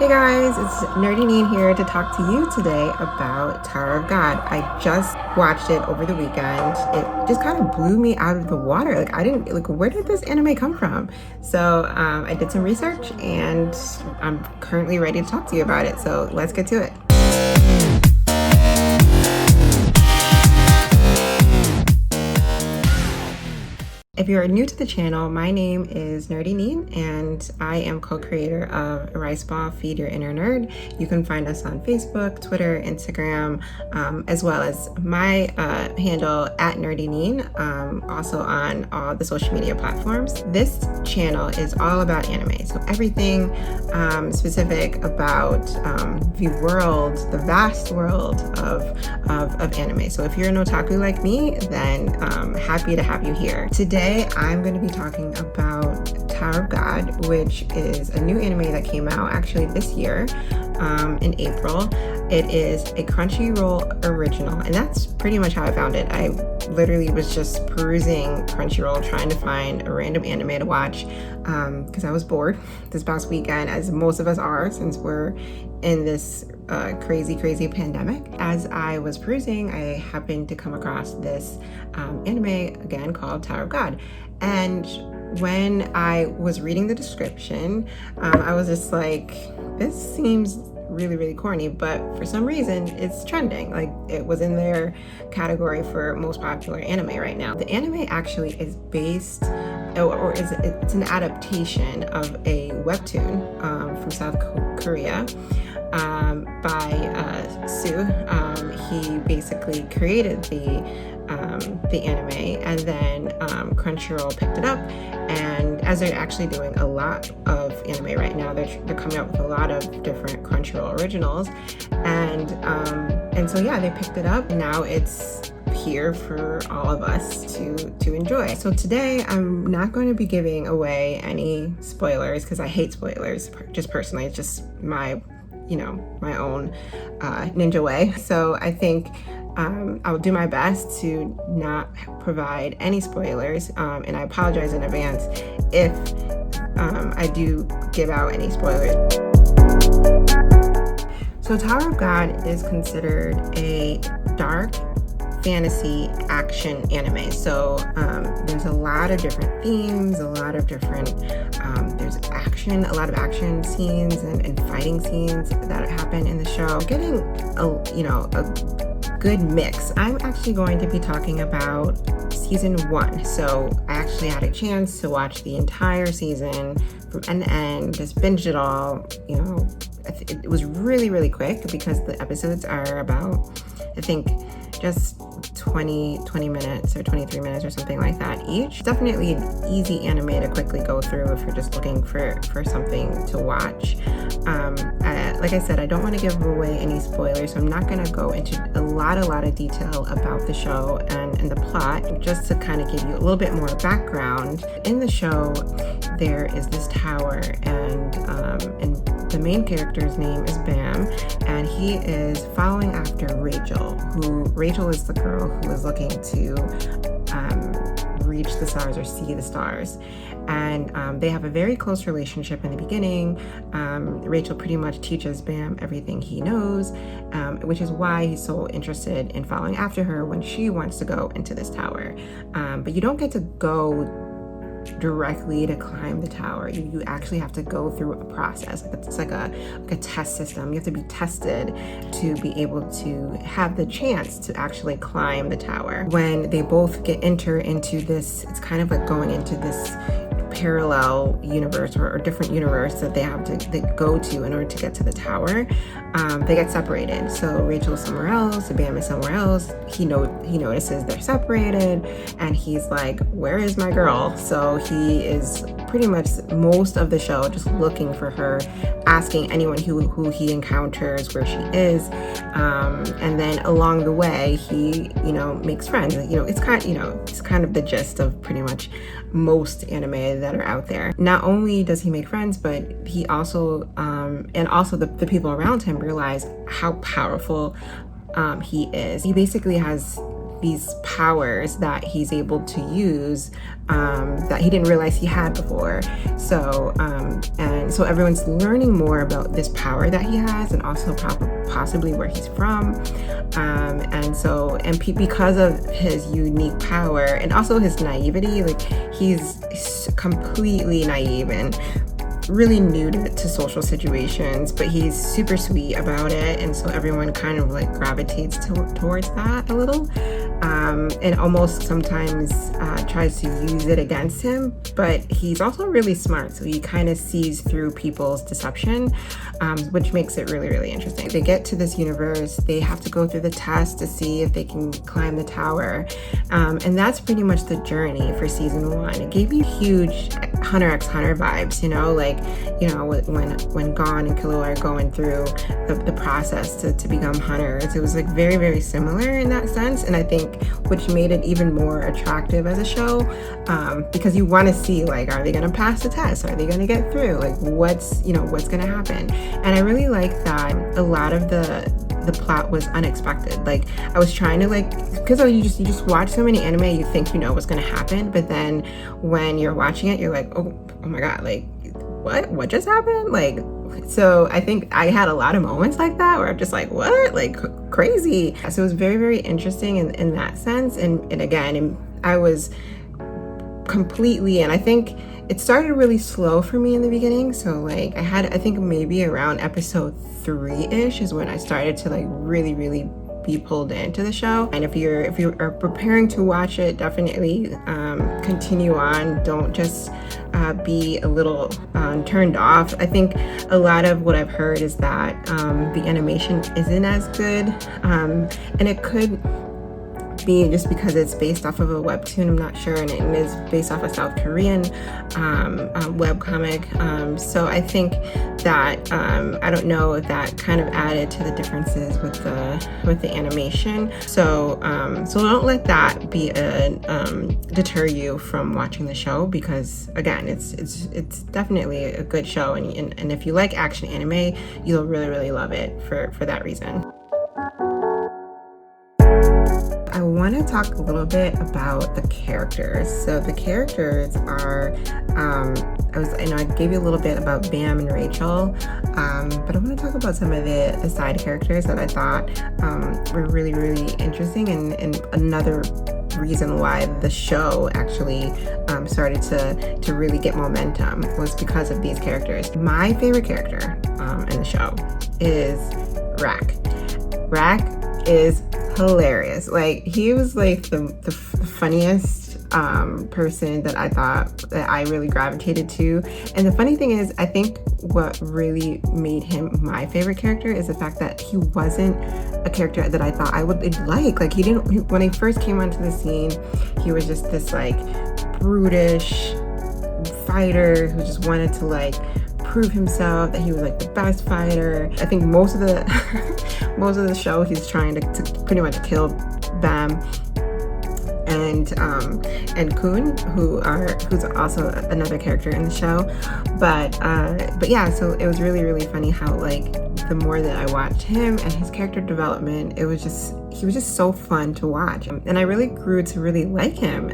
Hey guys, it's Nerdy Neen here to talk to you today about Tower of God. I just watched it over the weekend. It just kind of blew me out of the water. Where did this anime come from? So I did some research and I'm currently ready to talk to you about it. So let's get to it. If you're new to the channel, my name is Nerdy Neen and I am co-creator of Rice Ball Feed Your Inner Nerd. You can find us on Facebook, Twitter, Instagram, as well as my handle at Nerdy Neen, also on all the social media platforms. This channel is all about anime, so everything specific about the world, the vast world of anime. So if you're an otaku like me, then happy to have you here. Today, I'm going to be talking about Tower of God, which is a new anime that came out actually this year in April. It is a Crunchyroll original, and that's pretty much how I found it. I literally was just perusing Crunchyroll trying to find a random anime to watch because I was bored this past weekend, as most of us are since we're in this crazy pandemic. As I was perusing, I happened to come across this anime again called Tower of God, and when I was reading the description, I was just like, this seems really corny, but for some reason it's trending. Like, it was in their category for most popular anime right now. The anime actually is based it's an adaptation of a webtoon from South Korea by Soo. He basically created the anime, and then Crunchyroll picked it up, and as they're actually doing a lot of anime right now, they're coming out with a lot of different Crunchyroll originals, and so yeah, they picked it up, and now it's here for all of us to enjoy. So today I'm not going to be giving away any spoilers because I hate spoilers, just personally. It's just my own ninja way. So I think I'll do my best to not provide any spoilers, and I apologize in advance if I do give out any spoilers. So Tower of God is considered a dark fantasy action anime. So there's a lot of different themes, a lot of different there's action, a lot of action scenes and fighting scenes that happen in the show. Getting a good mix. I'm actually going to be talking about season 1. So I actually had a chance to watch the entire season from end to end, just binged it all. It was really quick because the episodes are about, I think, just 20 minutes or 23 minutes or something like that each. Definitely an easy anime to quickly go through if you're just looking for something to watch. Like I said, I don't want to give away any spoilers, so I'm not going to go into a lot of detail about the show and the plot. Just to kind of give you a little bit more background, in the show there is this tower, and the main character's name is Bam, and he is following after Rachel. Rachel is the girl who is looking to reach the stars or see the stars, and they have a very close relationship in the beginning. Rachel pretty much teaches Bam everything he knows, which is why he's so interested in following after her when she wants to go into this tower. But you don't get to go directly to climb the tower. You actually have to go through a process. It's like a test system. You have to be tested to be able to have the chance to actually climb the tower. When they both enter into this, it's kind of like going into this parallel universe or different universe that they have to go to in order to get to the tower. They get separated. So Rachel is somewhere else, Bam is somewhere else. He notices they're separated, and he's like, where is my girl? So he is pretty much most of the show just looking for her, asking anyone who he encounters where she is, and then along the way he makes friends. It's kind of the gist of pretty much most anime that are out there. Not only does he make friends, but he also and also the people around him realize how powerful he is. He basically has these powers that he's able to use that he didn't realize he had before. So and so everyone's learning more about this power that he has, and also possibly where he's from. Because of his unique power and also his naivety, like he's completely naive and really new to social situations, but he's super sweet about it, and so everyone kind of like gravitates towards that a little, and almost sometimes tries to use it against him. But he's also really smart, so he kind of sees through people's deception, which makes it really, really interesting. They get to this universe, they have to go through the test to see if they can climb the tower, and that's pretty much the journey for season 1. It gave me huge Hunter x Hunter vibes, you know, like, you know, when Gon and Killua are going through the process to become hunters. It was like very, very similar in that sense, and I think which made it even more attractive as a show, because you want to see, like, are they going to pass the test? Are they going to get through? Like, what's going to happen? And I really like that a lot of the plot was unexpected. Like, I was trying to, like, because you just watch so many anime, you think you know what's going to happen, but then when you're watching it, you're like, oh my god, like, what just happened? Like, so I think I had a lot of moments like that where I'm just like, what? Like, crazy. So it was very, very interesting in that sense. And again, I was completely, and I think it started really slow for me in the beginning. So like I think maybe around episode 3-ish is when I started to like really, really be pulled into the show. And if you are preparing to watch it, definitely continue on. Don't just be a little turned off. I think a lot of what I've heard is that the animation isn't as good, and it could be just because it's based off of a webtoon, I'm not sure, and it is based off a South Korean webcomic. So I think that I don't know if that kind of added to the differences with the animation. So don't let that be deter you from watching the show, because again, it's definitely a good show, and if you like action anime, you'll really, really love it for that reason. I want to talk a little bit about the characters. So the characters are, I gave you a little bit about Bam and Rachel, but I want to talk about some of the side characters that I thought were really, really interesting, and another reason why the show actually started to really get momentum was because of these characters. My favorite character in the show is Rak. Rak is hilarious. Like, he was like the funniest person that I thought that I really gravitated to. And the funny thing is, I think what really made him my favorite character is the fact that he wasn't a character that I thought I would like. Like, when he first came onto the scene, he was just this like brutish fighter who just wanted to like prove himself that he was like the best fighter. I think most of the show he's trying to pretty much kill Bam and Kun, who's also another character in the show. But yeah, so it was really, really funny how like the more that I watched him and his character development, he was just so fun to watch. And I really grew to really like him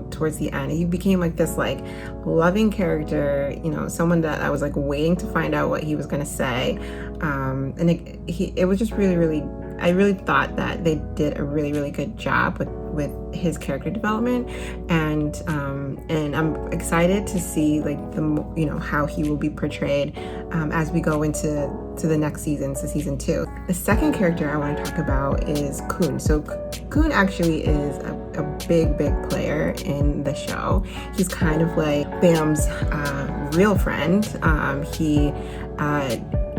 towards the end. He became like this like loving character, someone that I was like waiting to find out what he was gonna say. And it was just really, really, I really thought that they did a really, really good job with his character development, and I'm excited to see like how he will be portrayed as we go into the next season, so season 2. The second character I want to talk about is Kun. So Kun actually is a big player in the show. He's kind of like Bam's real friend. He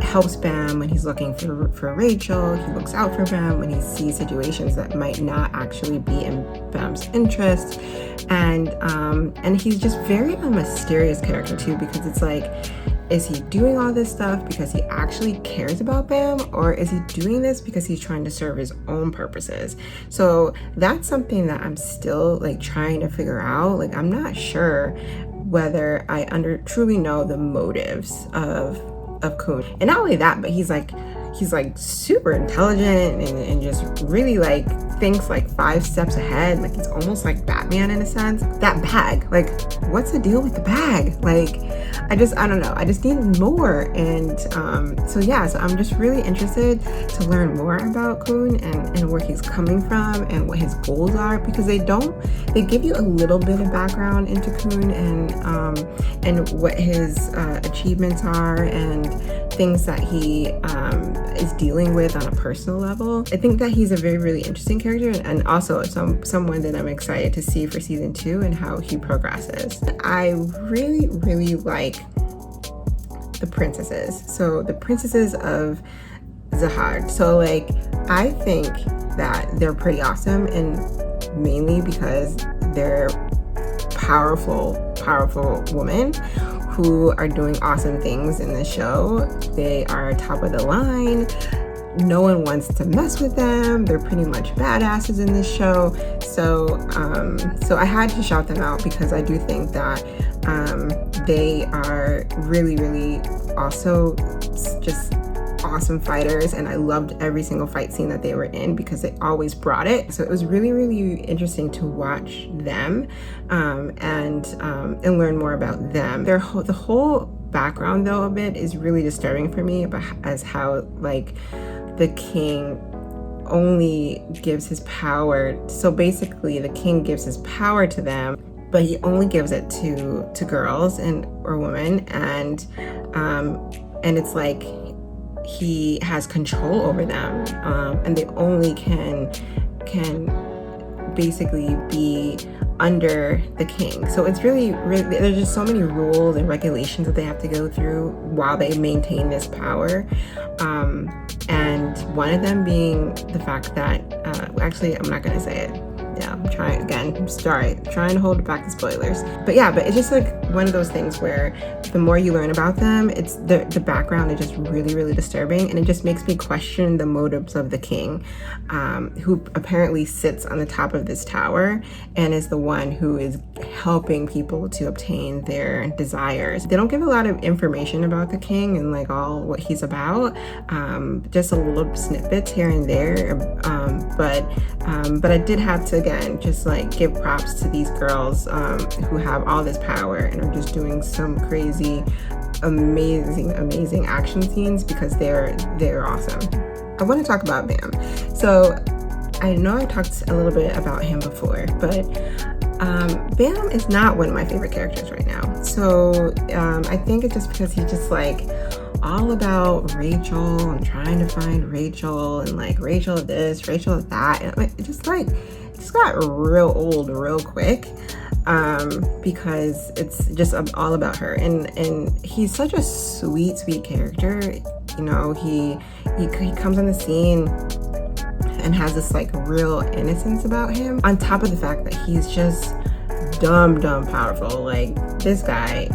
helps Bam when he's looking for Rachel. He looks out for Bam when he sees situations that might not actually be in Bam's interest, and he's just very a mysterious character too, because it's like, is he doing all this stuff because he actually cares about Bam, or is he doing this because he's trying to serve his own purposes? So that's something that I'm still like trying to figure out. Like, I'm not sure whether I truly know the motives of Kun. And not only that, but he's like, he's like super intelligent and just really like thinks like 5 steps ahead. Like he's almost like Batman in a sense. That bag, like what's the deal with the bag? Like I don't know, I just need more. And so yeah, so I'm just really interested to learn more about Kun and where he's coming from and what his goals are, because they give you a little bit of background into Kun and what his achievements are and things that he is dealing with on a personal level. I think that he's a very, really interesting character, and also someone that I'm excited to see for season 2 and how he progresses. I really, really like the princesses. So the princesses of Zahar. So like, I think that they're pretty awesome, and mainly because they're powerful women who are doing awesome things in the show. They are top of the line. No one wants to mess with them. They're pretty much badasses in this show. So I had to shout them out because I do think that they are really, really also just awesome fighters, and I loved every single fight scene that they were in because they always brought it. So it was really, really interesting to watch them and learn more about them. The whole background though of it is really disturbing for me, as how like the king only gives his power. So basically the king gives his power to them, but he only gives it to girls or women, and it's like he has control over them, and they only can basically be under the king. So it's really, there's just so many rules and regulations that they have to go through while they maintain this power, and one of them being the fact that actually I'm not gonna say it. Yeah, I'm trying to hold back the spoilers. But yeah, but it's just like one of those things where the more you learn about them, it's the background is just really, really disturbing, and it just makes me question the motives of the king, who apparently sits on the top of this tower and is the one who is helping people to obtain their desires. They don't give a lot of information about the king and like all what he's about, just a little snippets here and there, but I did have to again just like give props to these girls who have all this power and are just doing some crazy amazing action scenes, because they're awesome. I want to talk about Bam. So I know I talked a little bit about him before, but Bam is not one of my favorite characters right now. So I think it's just because he's just like all about Rachel and trying to find Rachel and like Rachel this, Rachel that, and it just got real old real quick, because it's just all about her, and he's such a sweet character. You know, he comes on the scene and has this like real innocence about him, on top of the fact that he's just dumb powerful. Like, this guy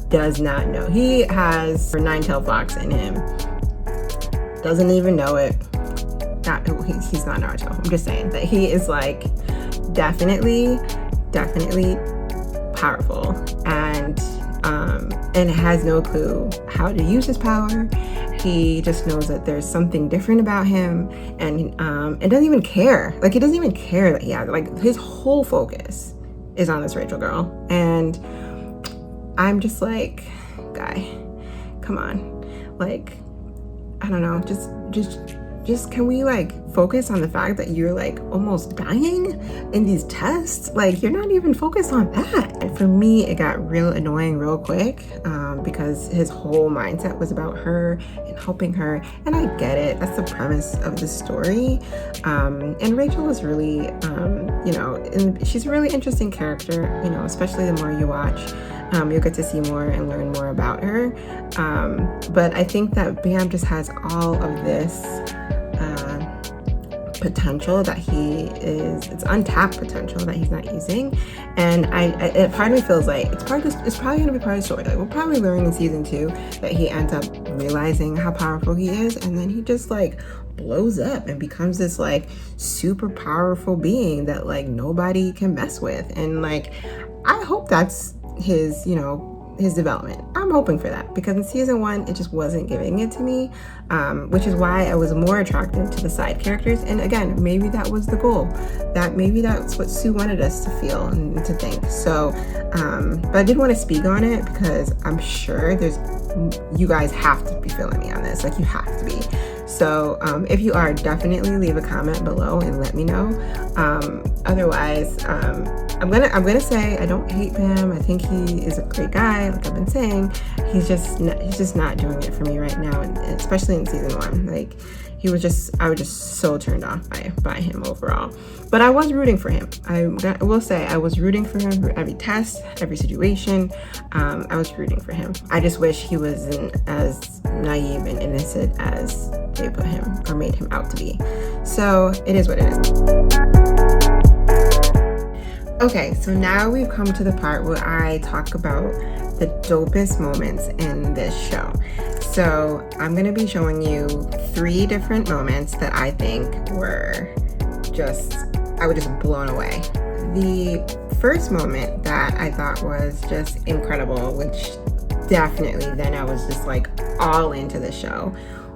does not know. He has 9-tailed fox in him. Doesn't even know it. He's not Naruto. I'm just saying that he is like definitely powerful, and has no clue how to use his power. He just knows that there's something different about him, and doesn't even care. Like, he doesn't even care that he has, like, his whole focus is on this Rachel girl. And I'm just like, guy, come on. Like, I don't know, just can we like focus on the fact that you're like almost dying in these tests? Like, you're not even focused on that. And for me, it got real annoying real quick, because his whole mindset was about her and helping her. And I get it, that's the premise of the story. And Rachel is really, and she's a really interesting character, especially the more you watch. You'll get to see more and learn more about her. But I think that Bam just has all of this potential that it's untapped potential that he's not using. And part of me feels like it's probably going to be part of the story. Like, we'll probably learn in season 2 that he ends up realizing how powerful he is, and then he just like blows up and becomes this like super powerful being that like nobody can mess with. And like, I hope that's his his development. I'm hoping for that, because in season 1 it just wasn't giving it to me, which is why I was more attracted to the side characters. And again, maybe that was the goal, that maybe that's what Sue wanted us to feel and to think. So but I did want to speak on it because I'm sure you guys have to be feeling me on this, like you have to be. So if you are, definitely leave a comment below and let me know. Otherwise, I'm gonna say I don't hate Bam. I think he is a great guy. Like I've been saying, he's just not doing it for me right now, and especially in season 1. Like I was just so turned off by him overall. But I was rooting for him. I will say I was rooting for him for every test, every situation. I was rooting for him. I just wish he wasn't as naive and innocent as they put him or made him out to be. So it is what it is. Okay, so now we've come to the part where I talk about the dopest moments in this show. So I'm gonna be showing you 3 different moments that I think were I was just blown away. The first moment that I thought was just incredible, which definitely then I was just like all into the show,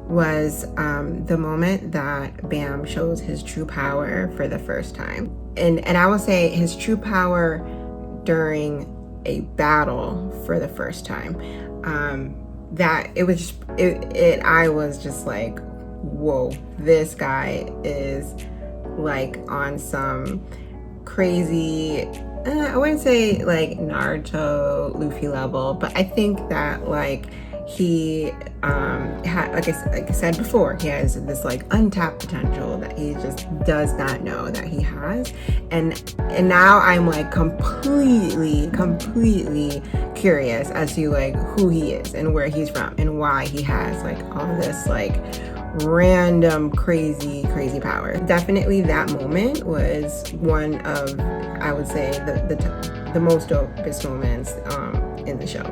was the moment that Bam shows his true power for the first time. And I will say his true power during a battle for the first time. That it was I was just like, whoa, this guy is like on some crazy, I wouldn't say like Naruto, Luffy level, but I think that like he had, like I said before, he has this like untapped potential that he just does not know that he has, and now I'm like completely curious as to like who he is and where he's from and why he has like all this like random crazy power. Definitely that moment was one of, I would say, the most dopest moments in the show.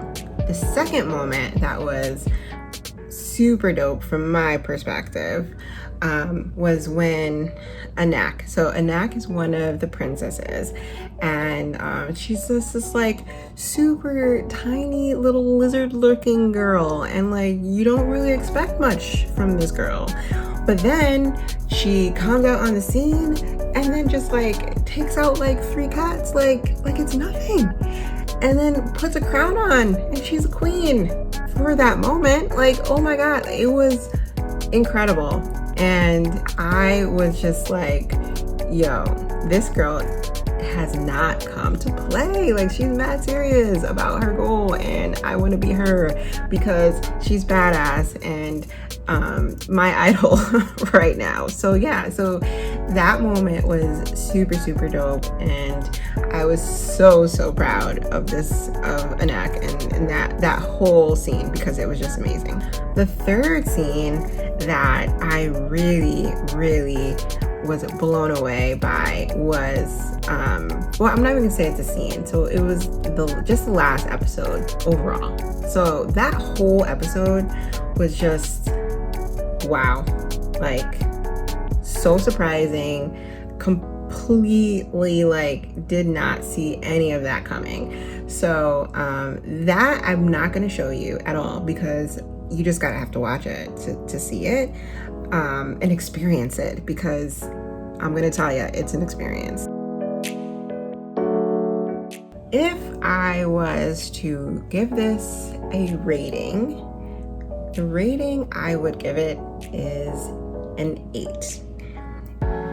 The second moment that was super dope from my perspective was when Anak. So Anak is one of the princesses, and she's this like super tiny little lizard-looking girl, and like you don't really expect much from this girl, but then she comes out on the scene and then just like takes out like 3 cats like it's nothing, and then puts a crown on, and she's a queen for that moment. Like, oh my god, it was incredible. And I was just like, yo, this girl has not come to play. Like, she's mad serious about her goal, and I want to be her because she's badass and my idol right now. So yeah, so that moment was super dope, and I was so proud of Anak and that whole scene, because it was just amazing. The third scene that I really was blown away by was well, I'm not even gonna say it's a scene. So it was just the last episode overall. So that whole episode was just wow, like so surprising, completely like did not see any of that coming. So that I'm not going to show you at all, because you just gotta have to watch it to see it and experience it, because I'm gonna tell you, it's an experience. If I was to give this a rating, the rating I would give it is an 8.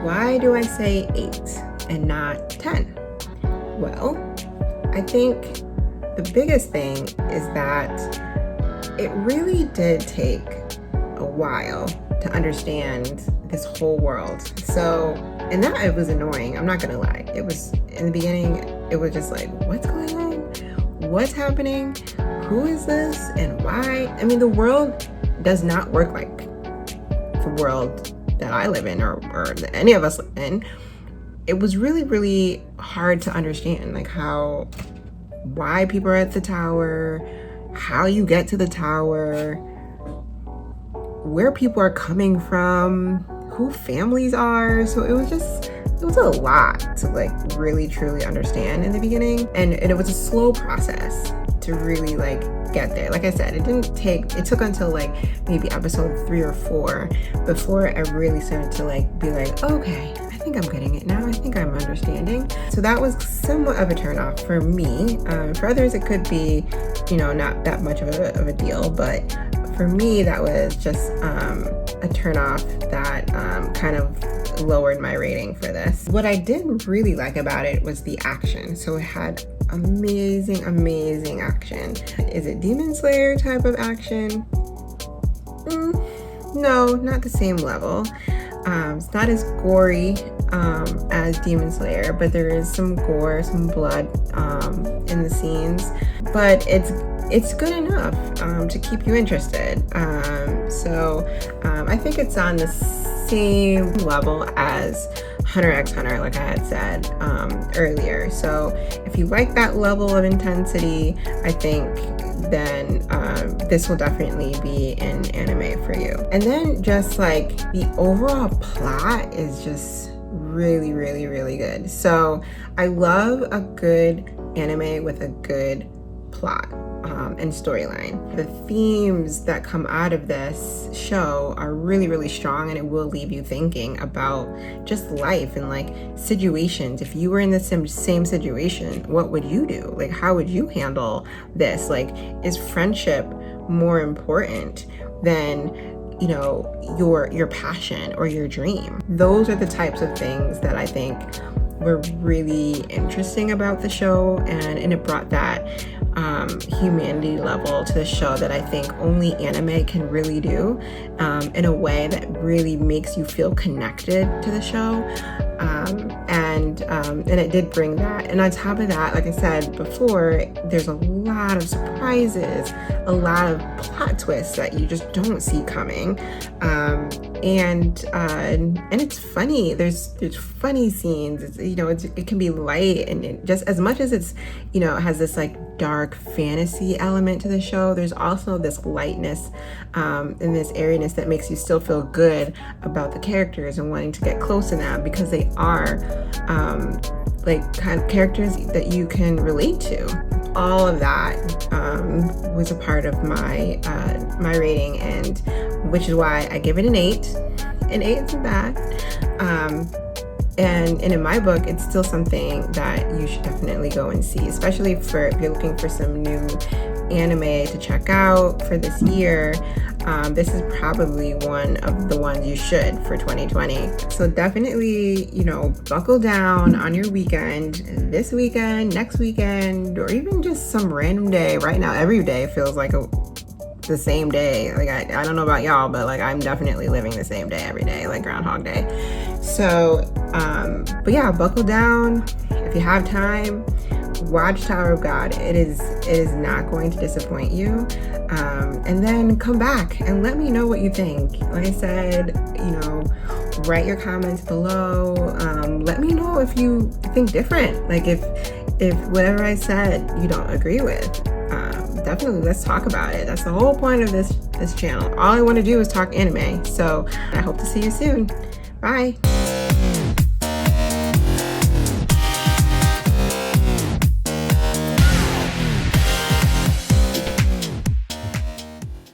Why do I say 8 and not 10? Well, I think the biggest thing is that it really did take a while to understand this whole world. So, and that it was annoying, I'm not gonna lie. It was, in the beginning, it was just like, what's going on? What's happening? Who is this and why? I mean, the world does not work like the world that I live in or that any of us live in. It was really hard to understand, like why people are at the tower, how you get to the tower, where people are coming from, who families are. So it was a lot to like really truly understand in the beginning, and it was a slow process. to really like get there. Like I said, it took until like maybe episode 3 or 4 before I really started to like be like, okay, I think I'm getting it now. I think I'm understanding. So that was somewhat of a turnoff for me. For others, it could be, you know, not that much of a deal, but for me, that was just a turnoff that kind of lowered my rating for this. What I did really like about it was the action. So it had amazing action. Is it Demon Slayer type of action? No, not the same level. It's not as gory as Demon Slayer, but there is some gore, some blood in the scenes. But it's good enough to keep you interested. So I think it's on the same level as Hunter x Hunter, like I had said earlier. So if you like that level of intensity, I think then this will definitely be an anime for you. And then just like the overall plot is just really good. So I love a good anime with a good plot and storyline. The themes that come out of this show are really strong, and it will leave you thinking about just life and like situations. If you were in the same situation, what would you do? Like, how would you handle this? Like, is friendship more important than, you know, your passion or your dream? Those are the types of things that I think were really interesting about the show, and it brought that humanity level to the show that I think only anime can really do, in a way that really makes you feel connected to the show. And it did bring that. And on top of that, like I said before, there's a lot of surprises, a lot of plot twists that you just don't see coming. And it's funny. There's funny scenes. It's, you know, it can be light, and it just as much as it's, you know, it has this like dark fantasy element to the show, there's also this lightness and this airiness that makes you still feel good about the characters and wanting to get close to them, because they are like kind of characters that you can relate to. All of that was a part of my my rating, and which is why I give it an 8. An 8 isn't bad. And in my book, it's still something that you should definitely go and see, especially if you're looking for some new anime to check out for this year. This is probably one of the ones you should for 2020. So definitely, you know, buckle down on your weekend, this weekend, next weekend, or even just some random day. Right now, every day feels like the same day. Like I don't know about y'all, but like I'm definitely living the same day every day, like Groundhog Day. So but yeah, buckle down. If you have time, watch Tower of God. It is not going to disappoint you. And then come back and let me know what you think. Like I said, you know, write your comments below. Let me know if you think different. Like if whatever I said you don't agree with. Definitely let's talk about it. That's the whole point of this channel. All I want to do is talk anime. So I hope to see you soon. Bye.